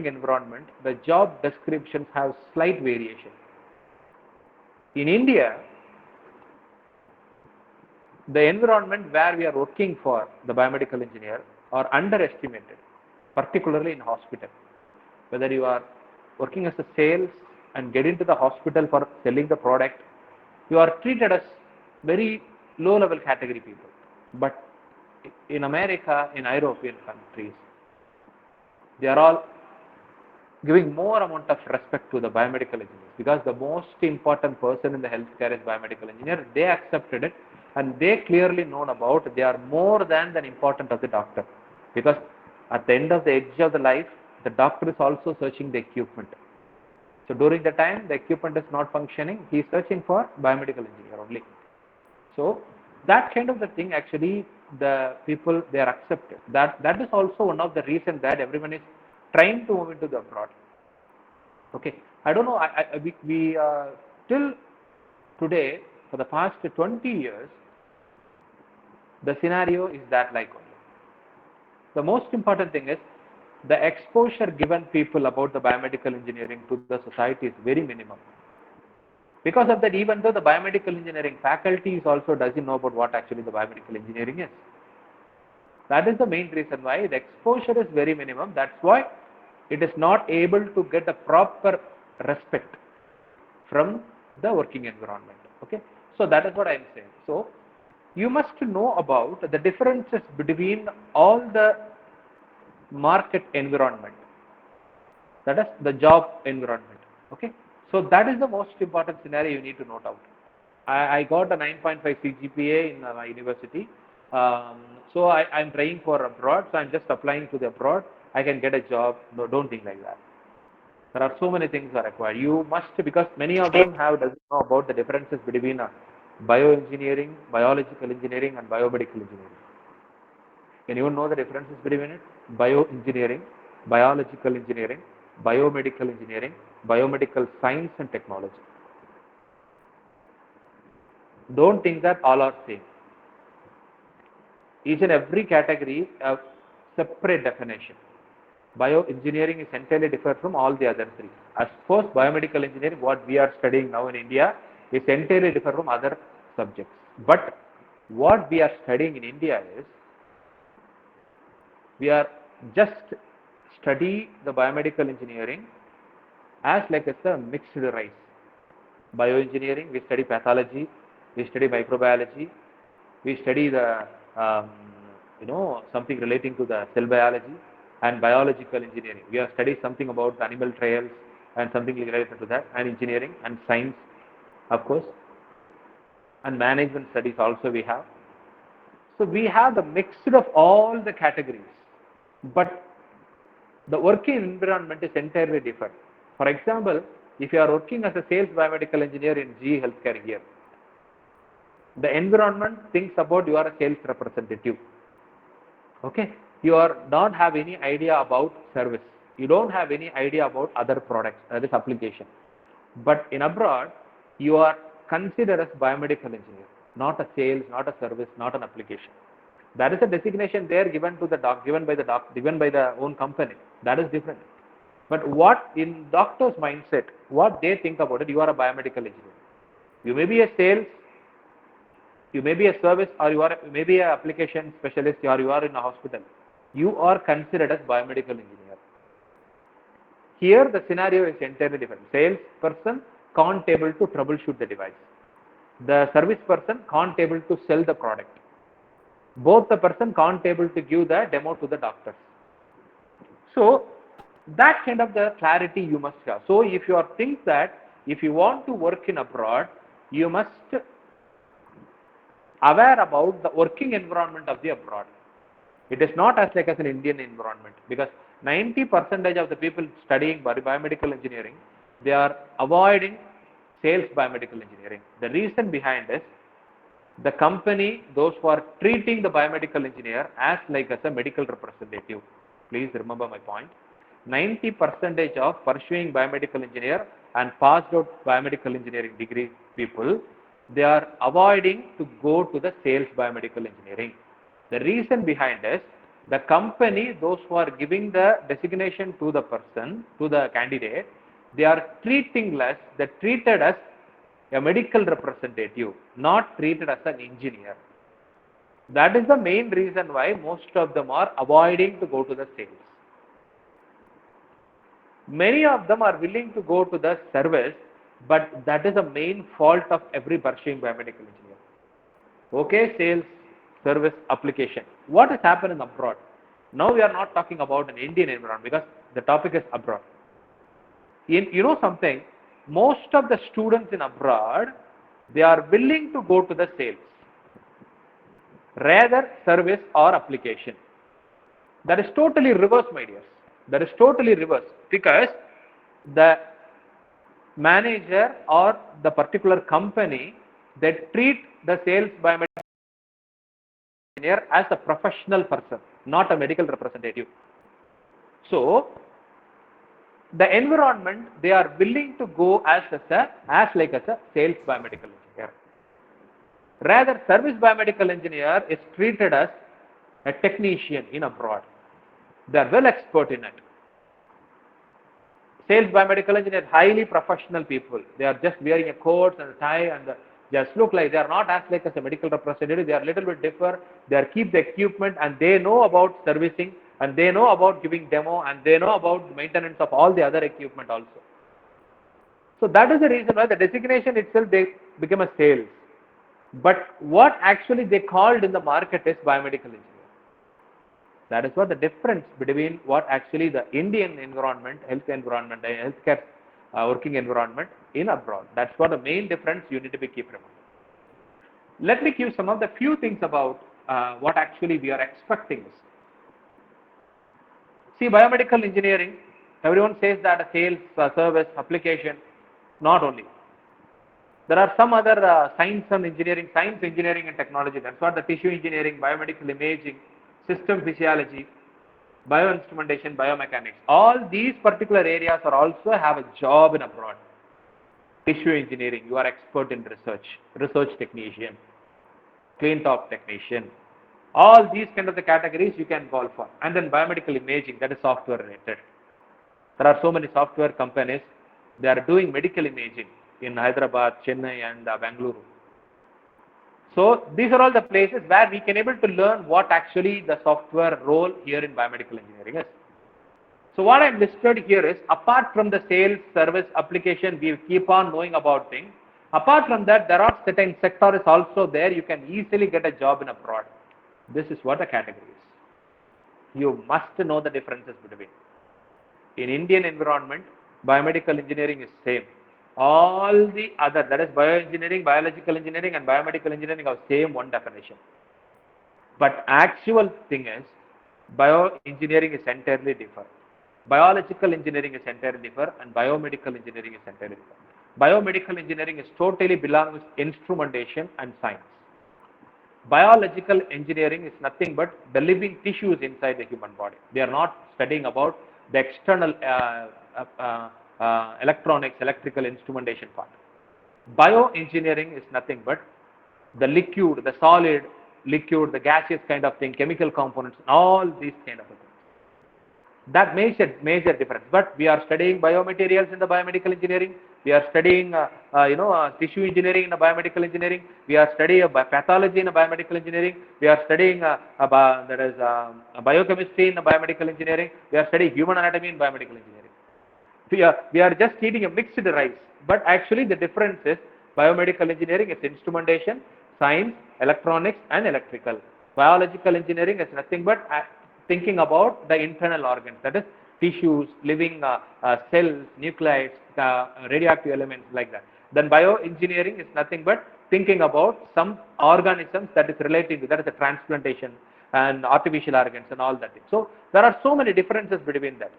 environment, the job descriptions have slight variation. In India, the environment where we are working for the biomedical engineer are underestimated, particularly in hospital. Whether you are working as a sales and get into the hospital for selling the product, you are treated as very low level category people. But in America, in European countries, they are all giving more amount of respect to the biomedical engineers, because the most important person in the healthcare is biomedical engineer. They accepted it, and they clearly known about they are more than the important of the doctor, because at the end of the edge of the life, the doctor is also searching the equipment. So during the time the equipment is not functioning, he is searching for biomedical engineer only. So that kind of the thing, actually the people, they are accepted. That is also one of the reasons that everyone is trying to move into the abroad. Okay, I don't know, we till today, for the past 20 years, the scenario is that like only. The most important thing is the exposure given people about the biomedical engineering to the society is very minimum. Because of that, even though the biomedical engineering faculty also doesn't know about what actually the biomedical engineering is. That is the main reason why the exposure is very minimum. That's why it is not able to get a proper respect from the working environment. Okay, so that is what I am saying. So you must know about the differences between all the market environment, that is the job environment. Okay, so that is the most important scenario you need to note out. I got a 9.5 CGPA in my university. So I'm trying for abroad, so I'm just applying to the abroad. I can get a job. No, don't think like that. There are so many things are required. You must, because many of them doesn't know about the differences between bioengineering, biological engineering, and biomedical engineering. Can you know the differences between it? Bioengineering, biological engineering, biomedical engineering, biomedical science and technology. Don't think that all are same. Each and every category have separate definition. Bioengineering is entirely different from all the other three. As suppose biomedical engineering, what we are studying now in India, is entirely different from other subjects. But what we are studying in India is, we are just study the biomedical engineering as like it's a mixed rice. Bioengineering, we study pathology, we study microbiology, we study the something relating to the cell biology, and biological engineering. We have studied something about animal trials and something related to that, and engineering and science, of course, and management studies also we have. So we have the mixture of all the categories, but the working environment is entirely different. For example, if you are working as a sales biomedical engineer in GE Healthcare here, the environment thinks about you are a sales representative. Okay, you are not have any idea about service. You don't have any idea about other products, that is application. But in abroad, you are considered as biomedical engineer, not a sales, not a service, not an application. That is a designation there given to the given by the own company. That is different. But what in doctor's mindset, what they think about it, you are a biomedical engineer. You may be a sales, you may be a service, or you are maybe an application specialist, or you are in a hospital. You are considered as biomedical engineer. Here the scenario is entirely different. Sales person can't able to troubleshoot the device. The service person can't able to sell the product. Both the person can't able to give the demo to the doctors. So that kind of the clarity you must have. So if you think that if you want to work in abroad, you must aware about the working environment of the abroad. It is not as like as an Indian environment, because 90% of the people studying biomedical engineering, they are avoiding sales biomedical engineering. The reason behind is the company, those who are treating the biomedical engineer as like as a medical representative. Please remember my point. 90% of pursuing biomedical engineer and passed out biomedical engineering degree people, they are avoiding to go to the sales biomedical engineering. The reason behind is The company, those who are giving the designation to the person, to the candidate, they are treating us, they treated as a medical representative, not treated as an engineer. That is the main reason why most of them are avoiding to go to the sales. Many of them are willing to go to the service, but that is the main fault of every pursuing biomedical engineer. Okay, sales, service, application. What has happened in abroad? Now we are not talking about an Indian environment because the topic is abroad. You know something? Most of the students in abroad, they are willing to go to the sales, rather service or application. That is totally reverse, my dears. That is totally reverse, because the manager or the particular company, they treat the sales biomedical engineer as a professional person, not a medical representative. So the environment, they are willing to go as a sales biomedical engineer. Rather, service biomedical engineer is treated as a technician in abroad. They are well expert in it. Sales biomedical engineers, highly professional people. They are just wearing a coat and a tie and just look like they are not as like as a medical representative. They are a little bit different. They are keep the equipment and they know about servicing and they know about giving demo and they know about maintenance of all the other equipment also. So that is the reason why the designation itself they become a sales. But what actually they called in the market is biomedical engineer. That is what the difference between what actually the Indian environment, healthcare working environment in abroad. That's what the main difference you need to be keep remember. Let me give some of the few things about what actually we are expecting. See, biomedical engineering, everyone says that a sales, service, application, not only. There are some other science engineering and technology. That's what the tissue engineering, biomedical imaging, system physiology, bioinstrumentation, biomechanics. All these particular areas are also have a job in abroad. Tissue engineering, you are expert in research technician, clean top technician. All these kind of the categories you can call for. And then biomedical imaging, that is software related. There are so many software companies, they are doing medical imaging in Hyderabad, Chennai and Bengaluru. So these are all the places where we can able to learn what actually the software role here in biomedical engineering is. So what I have listed here is, apart from the sales, service, application, we keep on knowing about things. Apart from that, there are certain sectors also there. You can easily get a job in abroad. This is what the category is. You must know the differences between. In Indian environment, biomedical engineering is same. All the other, that is bioengineering, biological engineering and biomedical engineering have same one definition. But actual thing is, bioengineering is entirely different. Biological engineering is entirely different and biomedical engineering is entirely different. Biomedical engineering is totally belongs to instrumentation and science. Biological engineering is nothing but the living tissues inside the human body. They are not studying about the external electronics, electrical instrumentation part. Bioengineering is nothing but the liquid, the solid, liquid, the gaseous kind of thing, chemical components, all these kind of things. That makes a major difference. But we are studying biomaterials in the biomedical engineering. We are studying, tissue engineering in the biomedical engineering. We are studying pathology in the biomedical engineering. We are studying biochemistry in the biomedical engineering. We are studying human anatomy in biomedical engineering. We are just eating a mixed rice. But actually the difference is biomedical engineering is instrumentation, science, electronics and electrical. Biological engineering is nothing but thinking about the internal organs, that is tissues, living cells, nucleides, radioactive elements like that. Then bioengineering is nothing but thinking about some organisms that is related to, that is the transplantation and artificial organs and all that. So there are so many differences between that.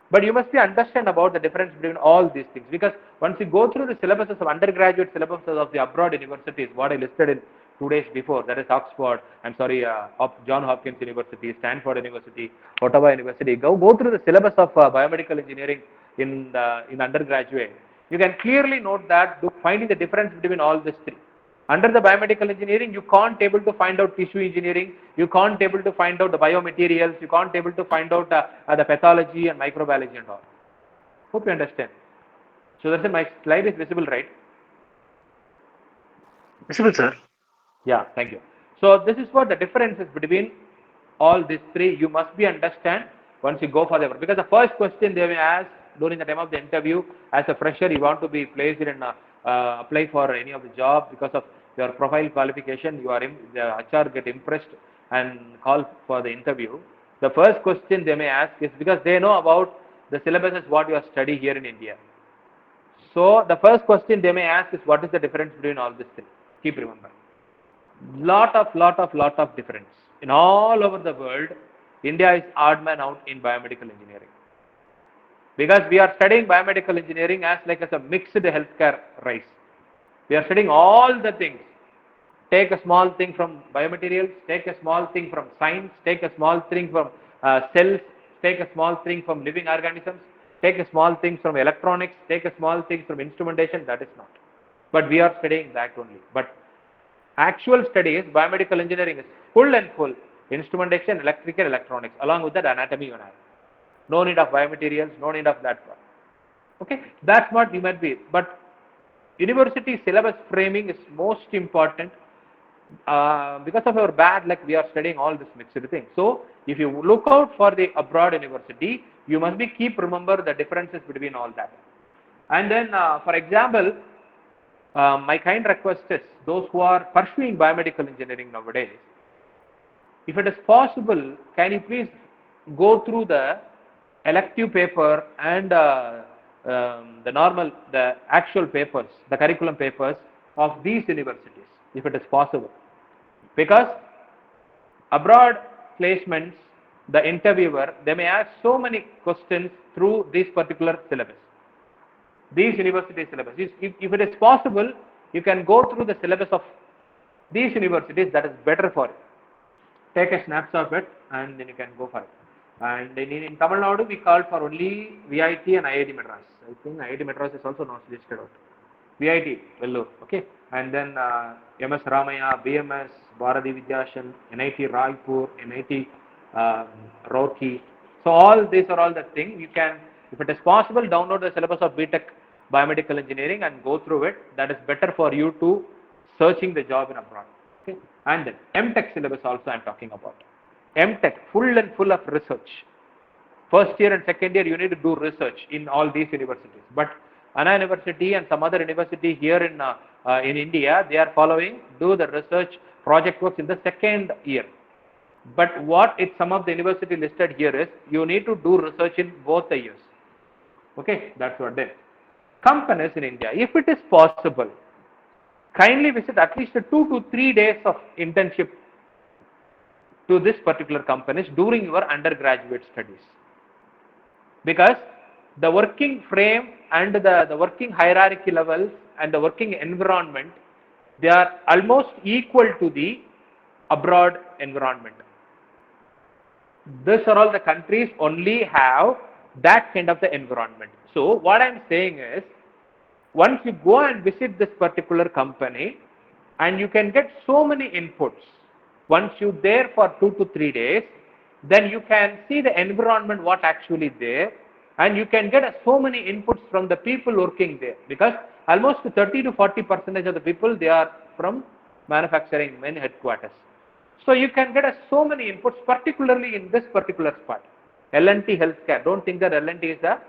But you must understand about the difference between all these things, because once you go through the syllabuses of undergraduate syllabuses of the abroad universities, what I listed in 2 days before, that is Oxford, John Hopkins University, Stanford University, Ottawa University, go through the syllabus of biomedical engineering in undergraduate. You can clearly note that finding the difference between all these three. Under the biomedical engineering, you can't able to find out tissue engineering, you can't able to find out the biomaterials, you can't able to find out the pathology and microbiology and all. Hope you understand. So that's my slide is visible, right? Visible, sir. Yeah, thank you. So this is what the differences between all these three you must be understand once you go for the work. Because the first question they may ask during the time of the interview, as a fresher, you want to be placed in apply for any of the job because of your profile qualification. You are the HR get impressed and call for the interview. The first question they may ask is because they know about the syllabus is what you are studying here in India. So the first question they may ask is what is the difference between all these three? Keep remember. Lot of difference. In all over the world, India is odd man out in biomedical engineering. Because we are studying biomedical engineering as a mixed healthcare rice. We are studying all the things. Take a small thing from biomaterials, take a small thing from science, take a small thing from cells, take a small thing from living organisms, take a small thing from electronics, take a small thing from instrumentation. That is not. But we are studying that only. But actual studies, biomedical engineering is full and full. Instrumentation, electrical, electronics, along with that anatomy you have. No need of biomaterials, no need of that one. Okay, that's what you might be. But university syllabus framing is most important. Because of our bad luck, we are studying all this mixed thing. So, if you look out for the abroad university, you must be keep remember the differences between all that. And then, for example, my kind request is those who are pursuing biomedical engineering nowadays, if it is possible, can you please go through the elective paper and the actual papers, the curriculum papers of these universities, if it is possible. Because abroad placements, the interviewer, they may ask so many questions through this particular syllabus. These university syllabus. If it is possible, you can go through the syllabus of these universities, that is better for you. Take a snapshot of it and then you can go for it. And in Tamil Nadu, we call for only VIT and IIT Madras. I think IIT Madras is also not listed out. VIT, Vellore, okay. And then MS Ramaya, BMS, Bharati Vidyashan, NIT Raipur, NIT Roorkee. So all these are all the things. You can, if it is possible, download the syllabus of BTech Biomedical Engineering and go through it. That is better for you to searching the job in abroad. Okay. And then MTech syllabus also I am talking about. MTech, full and full of research. First year and second year, you need to do research in all these universities. But Anna University and some other university here in India, they are following, do the research project works in the second year. But what some of the university listed here is, you need to do research in both the years. Okay, that's what then. Companies in India, if it is possible, kindly visit at least 2 to 3 days of internship to this particular companies during your undergraduate studies. Because the working frame and the working hierarchy levels and the working environment, they are almost equal to the abroad environment. These are all the countries only have that kind of the environment. So what I am saying is, once you go and visit this particular company, and you can get so many inputs. Once you there for 2 to 3 days, then you can see the environment what actually there, and you can get so many inputs from the people working there, because almost 30 to 40% of the people, they are from manufacturing main headquarters. So you can get so many inputs, particularly in this particular spot. L&T Healthcare, don't think that L&T is a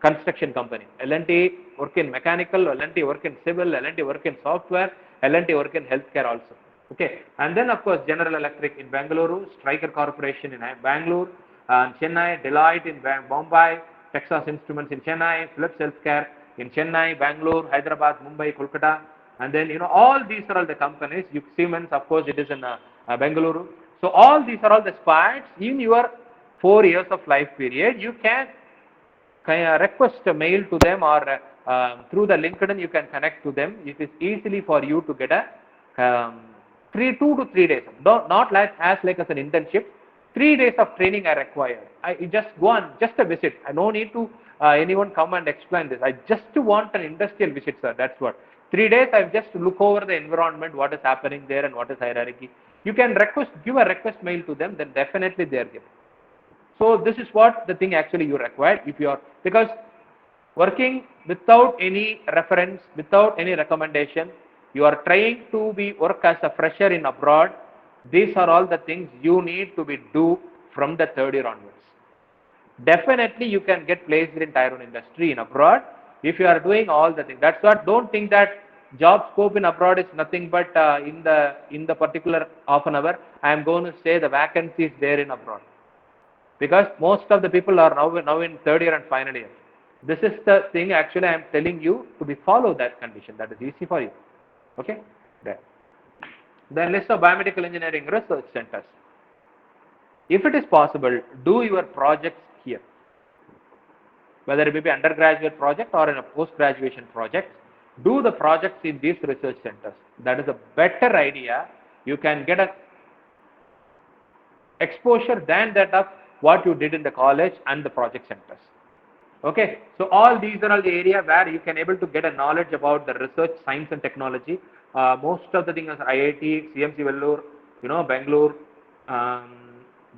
construction company. L&T work in mechanical, L&T work in civil, L&T work in software, L&T work in healthcare also. Okay, and then of course General Electric in Bengaluru, Stryker Corporation in Bangalore, Chennai, Deloitte in Bombay, Texas Instruments in Chennai, Philips Healthcare in Chennai, Bangalore, Hyderabad, Mumbai, Kolkata, and then all these are all the companies. Siemens, of course, it is in Bengaluru. So all these are all the spots in your 4 years of life period. You can request a mail to them, or through the LinkedIn you can connect to them. It is easily for you to get a 2 to 3 days, not like as an internship. 3 days of training are required. I just go on, just a visit. I no need to anyone come and explain this. I just want an industrial visit, sir. That's what. 3 days, I just look over the environment, what is happening there and what is hierarchy. You can give a request mail to them, then definitely they are given. So this is what the thing actually you require if you are, because working without any reference, without any recommendation, you are trying to work as a fresher in abroad. These are all the things you need to do from the third year onwards. Definitely you can get placed in Tier 1 industry in abroad if you are doing all the things. That's what, don't think that job scope in abroad is nothing but in the particular half an hour, I am going to say the vacancies there in abroad. Because most of the people are now in third year and final year. This is the thing actually I am telling you to follow that condition. That is easy for you. Okay? There. Then list of biomedical engineering research centers. If it is possible, do your projects here. Whether it may be undergraduate project or in a post-graduation project, do the projects in these research centers. That is a better idea. You can get a exposure than that of what you did in the college and the project centers. Okay, so all these are all the area where you can able to get a knowledge about the research, science and technology. Most of the things are IIT, CMC Vellore, Bengaluru,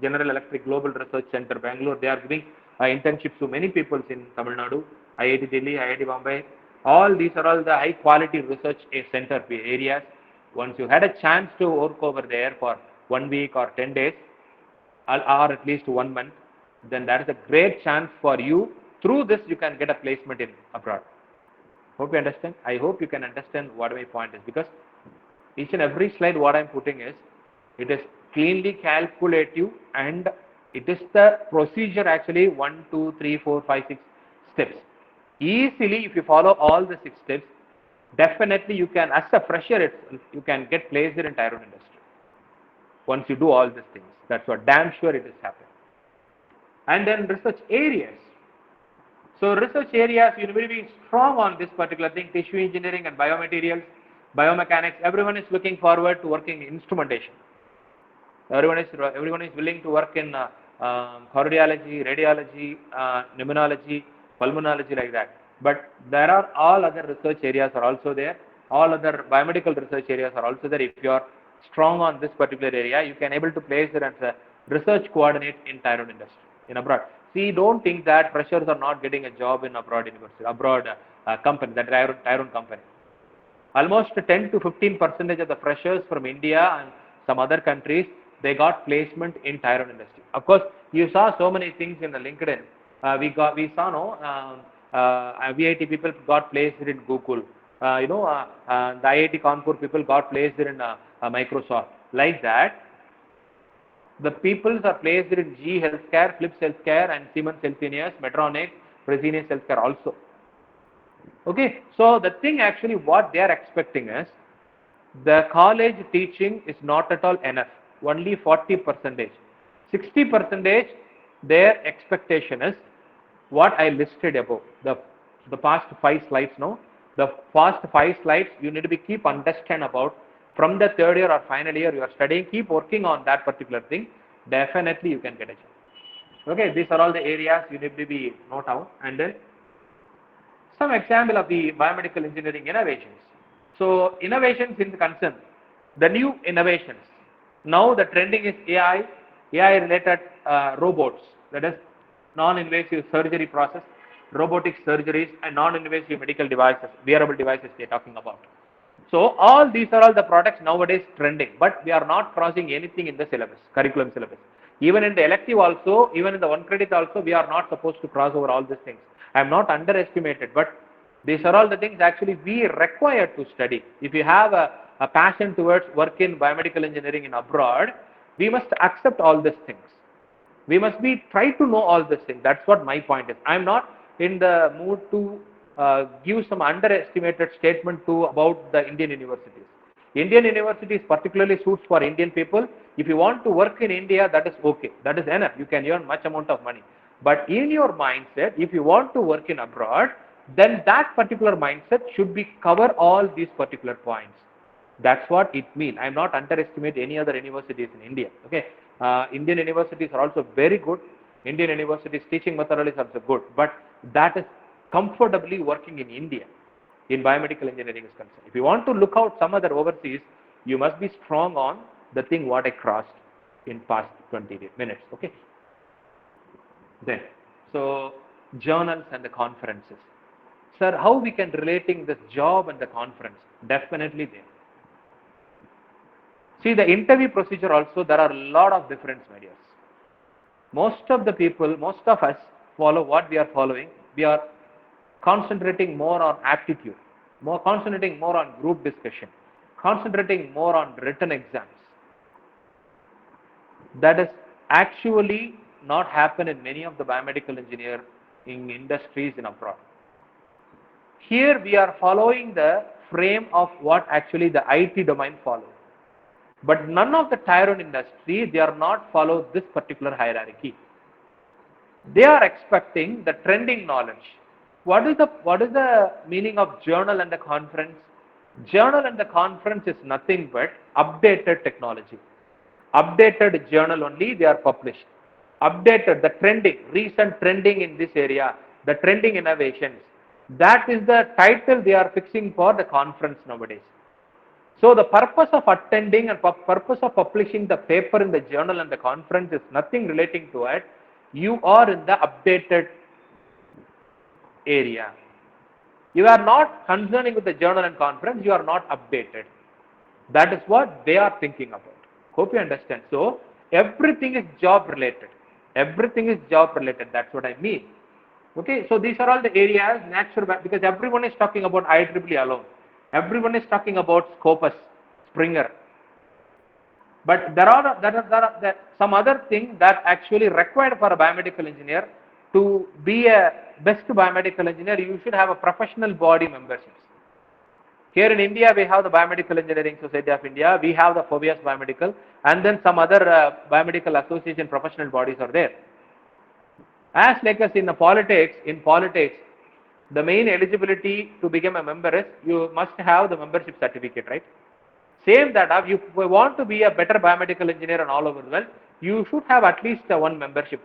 General Electric Global Research Center, Bengaluru. They are giving internships to many people in Tamil Nadu, IIT Delhi, IIT Bombay. All these are all the high quality research center areas. Once you had a chance to work over there for 1 week or 10 days, or at least 1 month, then that is a great chance for you. Through this, you can get a placement in abroad. Hope you understand. I hope you can understand what my point is, because each and every slide what I am putting is, it is cleanly calculative and it is the procedure actually 1, 2, 3, 4, 5, 6 steps. Easily, if you follow all the 6 steps, definitely you can, as a fresher itself, you can get placed in Tier 1 industry. Once you do all these things, that's what damn sure it is happening. And then research areas. So research areas, you will be strong on this particular thing, tissue engineering and biomaterials, biomechanics. Everyone is looking forward to working in instrumentation. Everyone is willing to work in cardiology, radiology, pneumonology, pulmonology, like that. But there are all other research areas are also there. All other biomedical research areas are also there. If you are strong on this particular area, you can able to place it as a research coordinate in Tier 1 industry in abroad. See, don't think that freshers are not getting a job in abroad university, abroad company, that Tier 1 company. Almost 10 to 15% of the freshers from India and some other countries, they got placement in Tier 1 industry. Of course, you saw so many things in the LinkedIn. We saw VIT people got placed in Google. The IIT Kanpur people got placed in Microsoft. Like that, the peoples are placed in GE Healthcare, Philips Healthcare, and Siemens Healthineers, Medtronic, Fresenius Healthcare also. Okay, so the thing actually what they are expecting is, the college teaching is not at all enough, only 40%. 60% their expectation is what I listed above, the past 5 slides now. The past 5 slides you need to keep understand about. From the third year or final year you are studying, keep working on that particular thing, definitely you can get a job. Okay, these are all the areas you need to be note down. And then some example of the biomedical engineering innovations. So innovations in the concern, the new innovations. Now the trending is AI related robots, that is non-invasive surgery process, robotic surgeries, and non-invasive medical devices, wearable devices they are talking about. So all these are all the products nowadays trending, but we are not crossing anything in the syllabus, curriculum syllabus. Even in the elective also, even in the 1 credit also, we are not supposed to cross over all these things. I am not underestimated, but these are all the things actually we require to study. If you have a passion towards work in biomedical engineering in abroad, we must accept all these things. We must try to know all these things. That's what my point is. I am not in the mood to give some underestimated statement about the Indian universities. Indian universities particularly suits for Indian people. If you want to work in India, that is okay. That is enough. You can earn much amount of money. But in your mindset, if you want to work in abroad, then that particular mindset should cover all these particular points. That's what it means. I am not underestimate any other universities in India. Okay, Indian universities are also very good. Indian universities teaching methodology is also good, but that is comfortably working in India. in biomedical engineering is concerned. If you want to look out some other overseas, you must be strong on the thing what I crossed in past 20 minutes. Okay. Then, so journals and the conferences. Sir, how we can relating this job and the conference? Definitely there. See, the interview procedure also, there are a lot of different medias. Most of the people, most of us follow what we are following. We are concentrating more on aptitude, concentrating more on group discussion, concentrating more on written exams. That is actually not happen in many of the biomedical engineering industries in abroad. Here we are following the frame of what actually the IT domain follows. But none of the tier 1 industry, they are not follow this particular hierarchy. They are expecting the trending knowledge. What is the meaning of journal and the conference? Journal and the conference is nothing but updated technology. Updated journal only they are published. Updated, the trending, recent trending in this area, the trending innovations. That is the title they are fixing for the conference nowadays. So the purpose of attending and purpose of publishing the paper in the journal and the conference is nothing relating to it. You are in the updated area. You are not concerning with the journal and conference, you are not updated. That is what they are thinking about. Hope you understand. So everything is job related. Everything is job related. That's what I mean. Okay, so these are all the areas, natural, because everyone is talking about IEEE alone. Everyone is talking about Scopus, Springer. But there are some other things that actually required for a biomedical engineer. To be a best biomedical engineer, you should have a professional body memberships. Here in India, we have the Biomedical Engineering Society of India, we have the Phobias Biomedical, and then some other biomedical association professional bodies are there. As like us in politics, the main eligibility to become a member is you must have the membership certificate, right? Same that if you want to be a better biomedical engineer and all over the world, you should have at least one membership.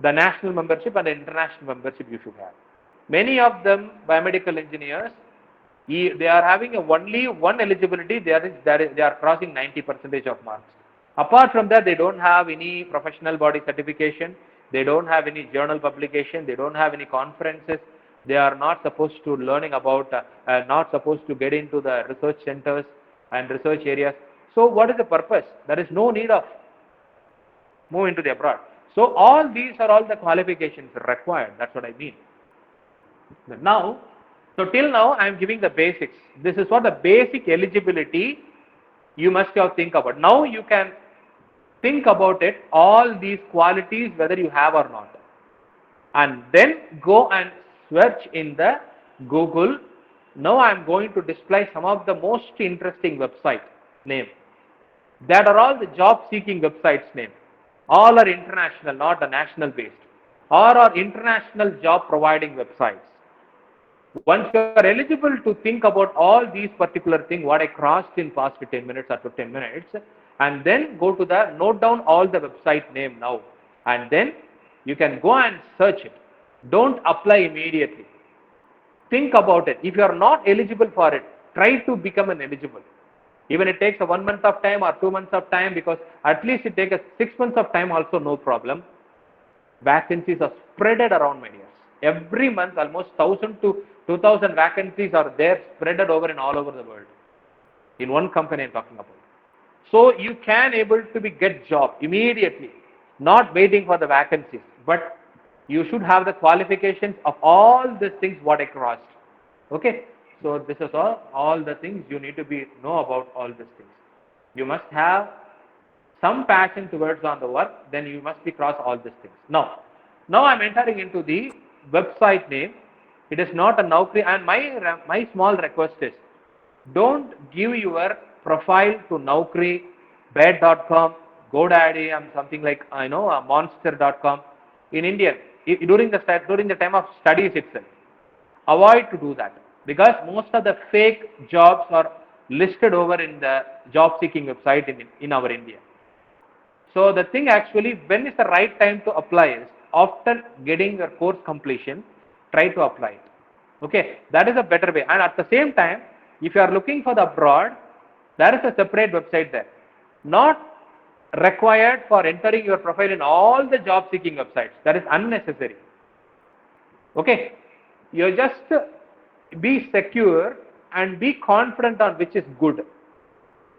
The national membership and the international membership you should have. Many of them biomedical engineers, they are having only one eligibility, they are crossing 90% of marks. Apart from that, they don't have any professional body certification, they don't have any journal publication, they don't have any conferences, they are not supposed to learning about, not supposed to get into the research centers and research areas. So what is the purpose? There is no need of move into the abroad. So all these are all the qualifications required. That's what I mean. Now, so till now I am giving the basics. This is what the basic eligibility you must have think about. Now you can think about it, all these qualities whether you have or not. And then go and search in the Google. Now I am going to display some of the most interesting website name. That are all the job seeking websites name. All are international, not a national based. Or are international job providing websites. Once you are eligible to think about all these particular things, what I crossed in past 10 minutes or 15 minutes, and then go to the, note down all the website name now. And then you can go and search it. Don't apply immediately. Think about it. If you are not eligible for it, try to become an eligible. Even it takes a 1 month of time or 2 months of time, because at least it takes a 6 months of time also, no problem. Vacancies are spreaded around many years. Every month almost 1,000 to 2,000 vacancies are there spreaded over in all over the world. In one company I am talking about. So you can able to get job immediately, not waiting for the vacancies, but you should have the qualifications of all these things what I crossed. Okay. So this is all the things you need to know about all these things. You must have some passion towards on the work, then you must be cross all these things. Now I am entering into the website name. It is not a Naukri, and my small request is, don't give your profile to Naukri, bed.com, GoDaddy, and something like monster.com in India during the time of studies itself. Avoid to do that, because most of the fake jobs are listed over in the job seeking website in our India. So the thing actually, when is the right time to apply is after getting your course completion, try to apply it. Okay, that is a better way. And at the same time, if you are looking for the abroad, there is a separate website there. Not required for entering your profile in all the job seeking websites. That is unnecessary. Okay, you just be secure and be confident on which is good.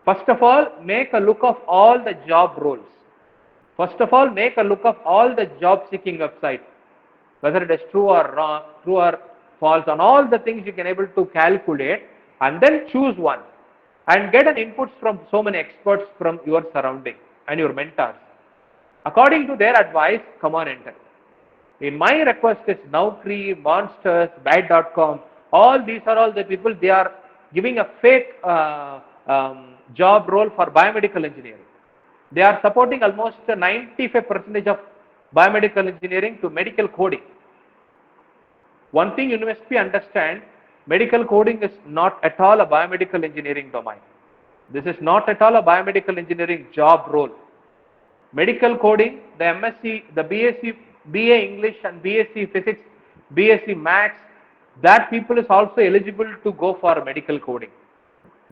First of all, make a look of all the job roles. First of all, make a look of all the job seeking websites, whether it is true or wrong, true or false, on all the things you can able to calculate, and then choose one and get an inputs from so many experts from your surrounding and your mentors. According to their advice, come on, enter. In my request is Naukri, Monsters, Bad.com, all these are all the people, they are giving a fake job role for biomedical engineering. They are supporting almost 95% of biomedical engineering to medical coding. One thing you must be understand, medical coding is not at all a biomedical engineering domain. This is not at all a biomedical engineering job role. Medical coding, the MSc, the BSc, BA English and BSc Physics, BSc Maths, that people is also eligible to go for medical coding.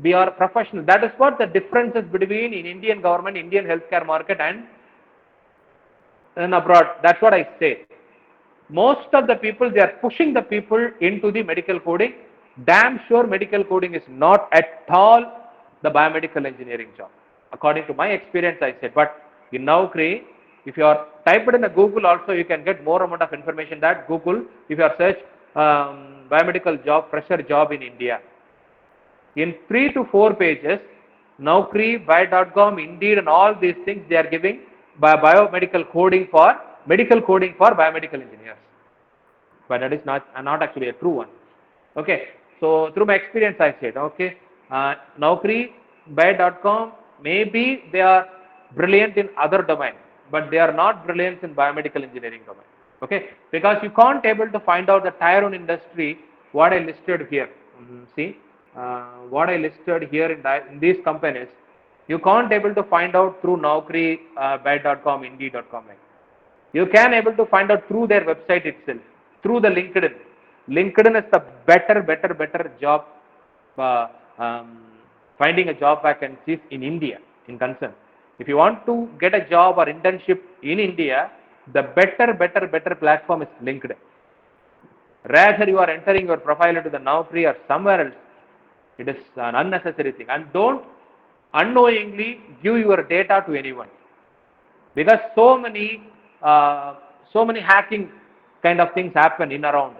We are professional. That is what the differences between in Indian government, Indian healthcare market and abroad. That's what I say. Most of the people, they are pushing the people into the medical coding. Damn sure medical coding is not at all the biomedical engineering job. According to my experience, I said. But in Naukri, if you are typed in a Google also, you can get more amount of information that Google, if you are search biomedical job, fresher job in India. In 3 to 4 pages, Naukri, Buy.com, Indeed and all these things they are giving by biomedical coding for biomedical engineers. But that is not actually a true one. Okay, so through my experience I said, okay, Naukri, Buy.com, maybe they are brilliant in other domain, but they are not brilliant in biomedical engineering domain. Okay, because you can't able to find out the tier 1 industry, what I listed here. See, what I listed here in these companies, you can't able to find out through Naukri, Buy.com, Indeed.com. You can able to find out through their website itself, through the LinkedIn. LinkedIn is the better job, finding a job vacancies in India, in concern. If you want to get a job or internship in India, the better platform is LinkedIn. Rather you are entering your profile into the Naukri or somewhere else, it is an unnecessary thing. And don't unknowingly give your data to anyone, because so many hacking kind of things happen in around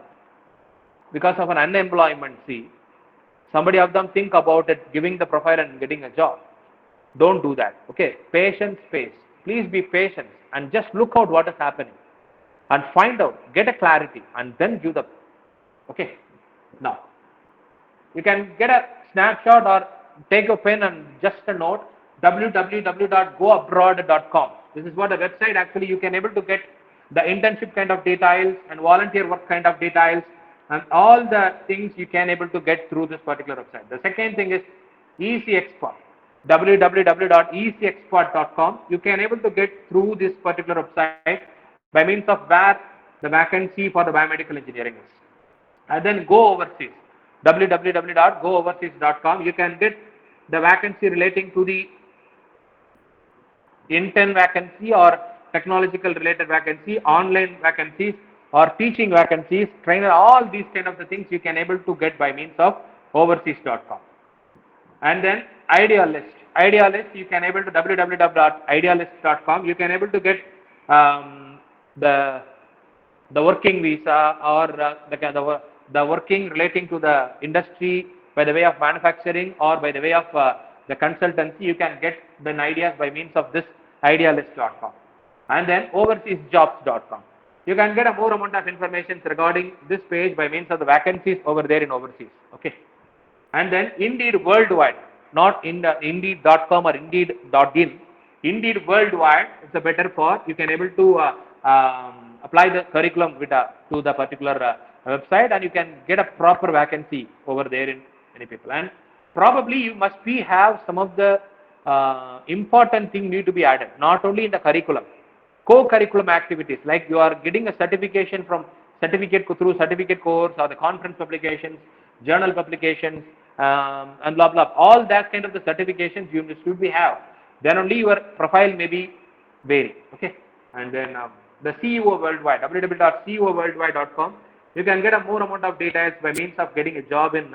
because of an unemployment. See, somebody of them think about it, giving the profile and getting a job. Don't do that. Okay, patience pays. Please be patient and just look out what is happening and find out, get a clarity and then give the. Okay, now you can get a snapshot or take a pen and just a note, www.goabroad.com. This is what the website actually you can able to get the internship kind of details and volunteer work kind of details and all the things you can able to get through this particular website. The second thing is Easy Export, www.easyexport.com. You can able to get through this particular website by means of where the vacancy for the biomedical engineering is. And then Go Overseas, www.gooverseas.com. You can get the vacancy relating to the intern vacancy or technological related vacancy, online vacancies or teaching vacancies, trainer, all these kind of the things you can able to get by means of overseas.com. And then Idealist, you can able to www.idealist.com. You can able to get the working visa or the working relating to the industry by the way of manufacturing or by the way of the consultancy. You can get the ideas by means of this idealist.com. And then overseasjobs.com. You can get a more amount of information regarding this page by means of the vacancies over there in overseas. Okay. And then Indeed Worldwide, not in the Indeed.com or Indeed.in. Indeed Worldwide is a better for, you can able to apply the curriculum to the particular website and you can get a proper vacancy over there in many people. And probably you must have some of the important thing need to be added, not only in the curriculum, co-curriculum activities, like you are getting a certification from certificate through certificate course or the conference publications, journal publications, and blah blah. All that kind of the certifications you should be have. Then only your profile may be vary. Okay, and then the CEO worldwide, www.ceoworldwide.com. You can get a more amount of details by means of getting a job in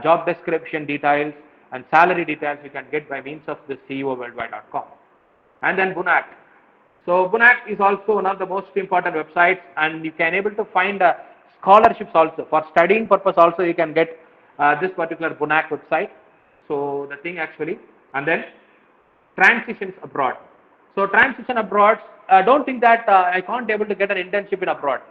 job description details and salary details. You can get by means of the ceoworldwide.com. And then Bunak. So Bunak is also one of the most important websites, and you can able to find scholarships also for studying purpose. Also, you can get this particular Bunak website. So the thing actually, and then transitions abroad. So transition abroad. Don't think that I can't able to get an internship in abroad.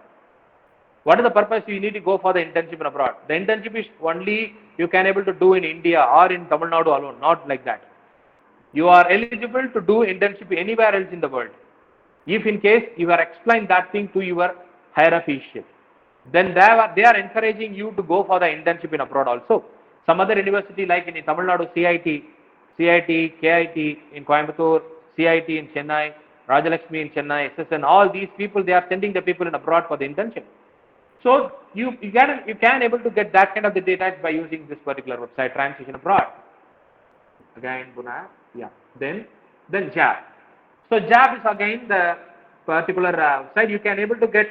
What is the purpose you need to go for the internship in abroad? The internship is only you can able to do in India or in Tamil Nadu alone, not like that. You are eligible to do internship anywhere else in the world. If in case you are explain that thing to your higher official, then they are encouraging you to go for the internship in abroad also. Some other university like in Tamil Nadu, CIT, KIT in Coimbatore, CIT in Chennai, Rajalakshmi in Chennai, SSN, all these people, they are sending the people in abroad for the internship. So you can able to get that kind of the data by using this particular website, transition abroad. Again, Bunak, yeah. Then JAB. So JAB is again the particular site. You can able to get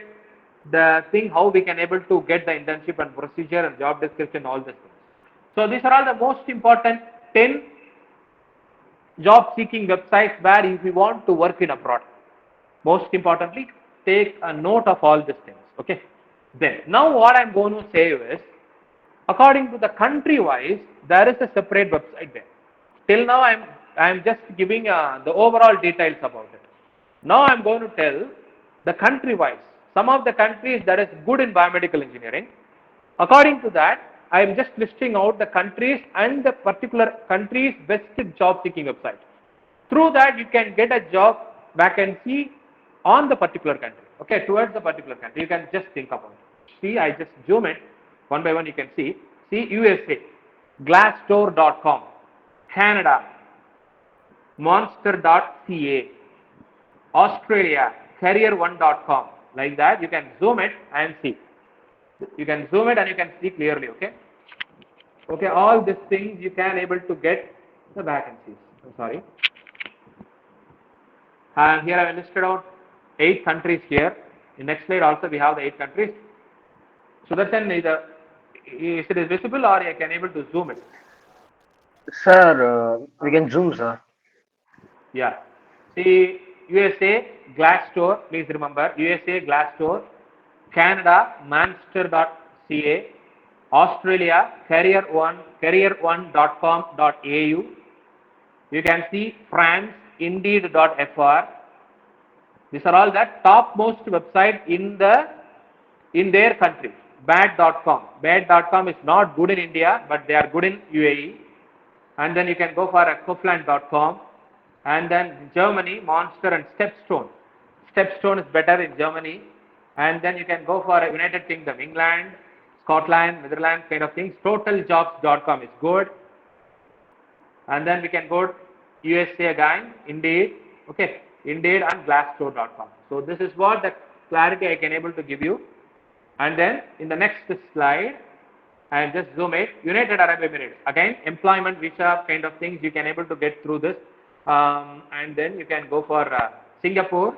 the thing how we can able to get the internship and procedure and job description, all this things. So these are all the most important 10 job seeking websites where if you want to work in abroad. Most importantly, take a note of all these things. Okay. Then now what I am going to say is, according to the country wise, there is a separate website there. Till now I am just giving the overall details about it. Now I am going to tell the country wise. Some of the countries that is good in biomedical engineering. According to that, I am just listing out the countries and the particular country's best job seeking website. Through that you can get a job vacancy on the particular country. Okay, towards the particular country. You can just think about it. See, I just zoom it one by one. You can see USA, Glassdoor.com, Canada, Monster.ca, Australia, Career1.com. Like that, you can zoom it and see. You can zoom it and you can see clearly. Okay. Okay. All these things you can able to get the vacancies. I'm sorry. And here I have listed out 8 countries here. In next slide also we have the 8 countries. So that's either is it visible or I can able to zoom it. Sir, we can zoom, sir. Yeah. See, USA, Glassdoor, please remember, USA, Glassdoor, Canada, Manchester.ca, Australia, career1.com.au. You can see France, Indeed.fr. These are all the topmost website in their country. Bad.com. Bad.com is not good in India, but they are good in UAE. And then you can go for Kofland.com. And then Germany, Monster and Stepstone. Stepstone is better in Germany. And then you can go for United Kingdom, England, Scotland, Netherlands kind of things. Totaljobs.com is good. And then we can go to USA again, Indeed. Okay, Indeed and Glassdoor.com. So this is what the clarity I can able to give you. And then in the next slide, I just zoom it. United Arab Emirates. Again, employment visa kind of things you can able to get through this. And then you can go for Singapore,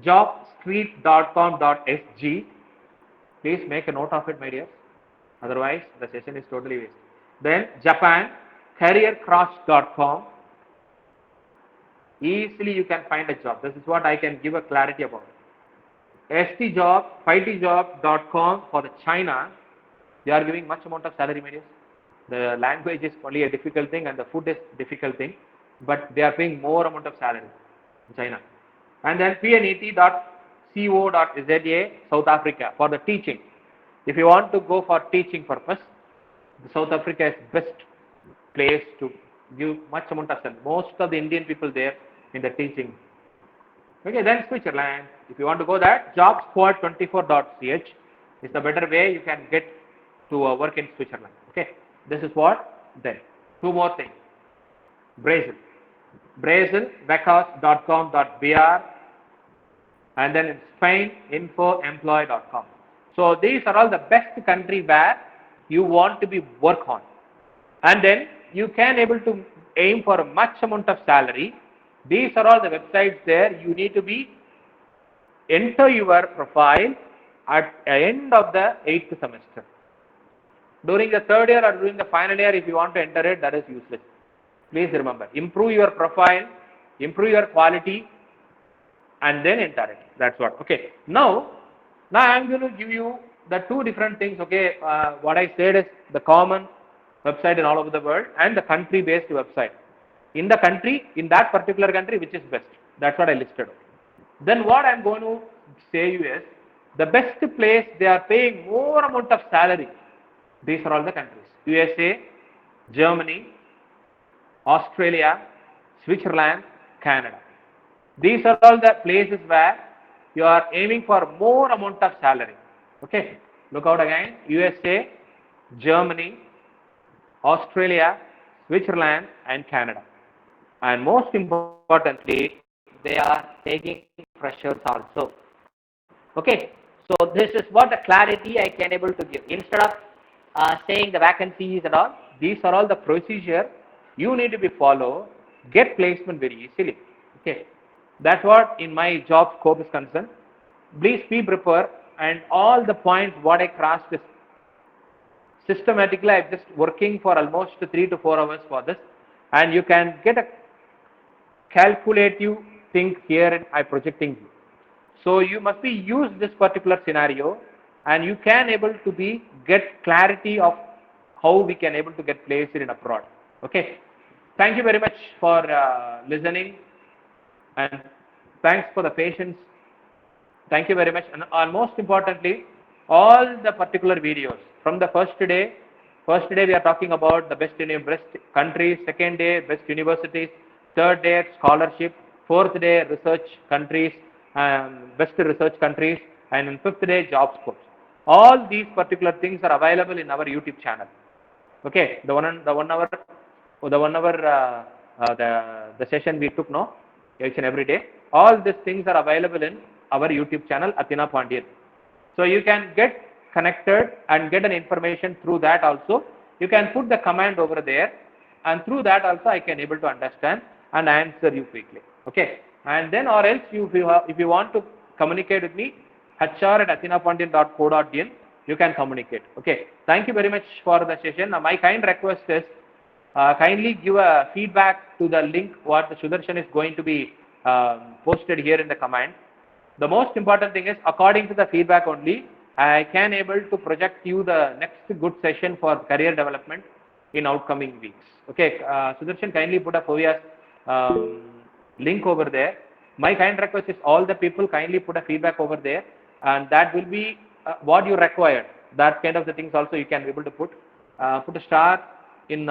jobstreet.com.sg. Please make a note of it, my dear. Otherwise, the session is totally waste. Then Japan, careercross.com. Easily you can find a job. This is what I can give a clarity about. stjob, fightjob.com for the China. They are giving much amount of salary, my dear. The language is only a difficult thing and the food is difficult thing. But they are paying more amount of salary in China. And then pnet.co.za, South Africa, for the teaching. If you want to go for teaching purpose, South Africa is best place to give much amount of salary. Most of the Indian people there in the teaching. Okay, then Switzerland. If you want to go there, jobsquad24.ch is the better way you can get to work in Switzerland. Okay, this is what. Then 2 more things. Brazil, vecos.com.br, and then in Spain, infoemploy.com. So these are all the best country where you want to be work on, and then you can able to aim for a much amount of salary. These are all the websites there. You need to be enter your profile at the end of the 8th semester. During the third year or during the final year, if you want to enter it, that is useless. Please remember, improve your profile, improve your quality, and then enter it. That's what. Okay. Now I'm going to give you the two different things. Okay. What I said is the common website in all over the world and the country-based website. In the country, in that particular country, which is best. That's what I listed. Then what I'm going to say you is the best place they are paying more amount of salary. These are all the countries: USA, Germany, Australia, Switzerland, Canada. These are all the places where you are aiming for more amount of salary. Okay, look out again: USA, Germany, Australia, Switzerland, and Canada. And most importantly, they are taking freshers also. Okay, so this is what the clarity I can able to give. Instead of saying the vacancies and all, these are all the procedure you need to be follow, get placement very easily. Okay, that's what in my job scope is concerned. Please be prepared, and all the points what I crossed is systematically. I'm just working for almost 3 to 4 hours for this, and you can get a calculative thing here and I'm projecting you. So you must be use this particular scenario, and you can able to be get clarity of how we can able to get placed in abroad. Okay, thank you very much for listening, and thanks for the patience. Thank you very much. And most importantly, all the particular videos from the first day we are talking about the best countries, second day best universities, third day scholarship, fourth day research countries, best research countries, and in fifth day job scopes. All these particular things are available in our YouTube channel. Okay, the 1 hour the session we took now, each and every day. All these things are available in our YouTube channel, ATHEENAPANDIAN. So you can get connected and get an information through that also. You can put the command over there, and through that also I can able to understand and answer you quickly. Okay, and then or else if you want to communicate with me, hr@atheenapandian.co.in, you can communicate. Okay, thank you very much for the session. Now my kind request is kindly give a feedback to the link what the Sudarshan is going to be posted here in the comment. The most important thing is, according to the feedback only, I can able to project you the next good session for career development in outcoming weeks. Okay, Sudarshan, kindly put a Fovia's link over there. My kind request is all the people kindly put a feedback over there, and that will be what you require. That kind of the things also you can be able to put a star in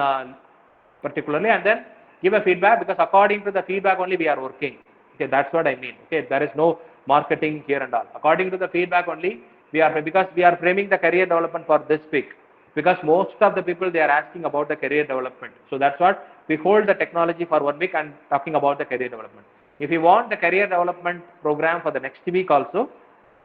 particularly, and then give a feedback, because according to the feedback only we are working. Okay, that's what I mean. Okay, there is no marketing here and all. According to the feedback only because we are framing the career development for this week, because most of the people, they are asking about the career development. So that's what we hold the technology for 1 week and talking about the career development. If you want the career development program for the next week also,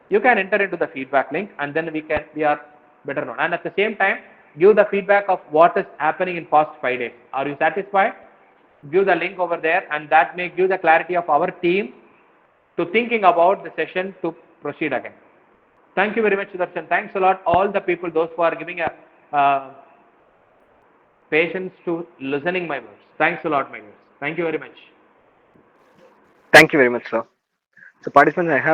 you can enter into the feedback link, and then we are better known. And at the same time, give the feedback of what is happening in past 5 days. Are you satisfied? Give the link over there, and that may give the clarity of our team to thinking about the session to proceed again. Thank you very much, Sudarshan. Thanks a lot, all the people, those who are giving a patience to listening my words. Thanks a lot, my words. Thank you very much. Thank you very much, sir. So participants, I have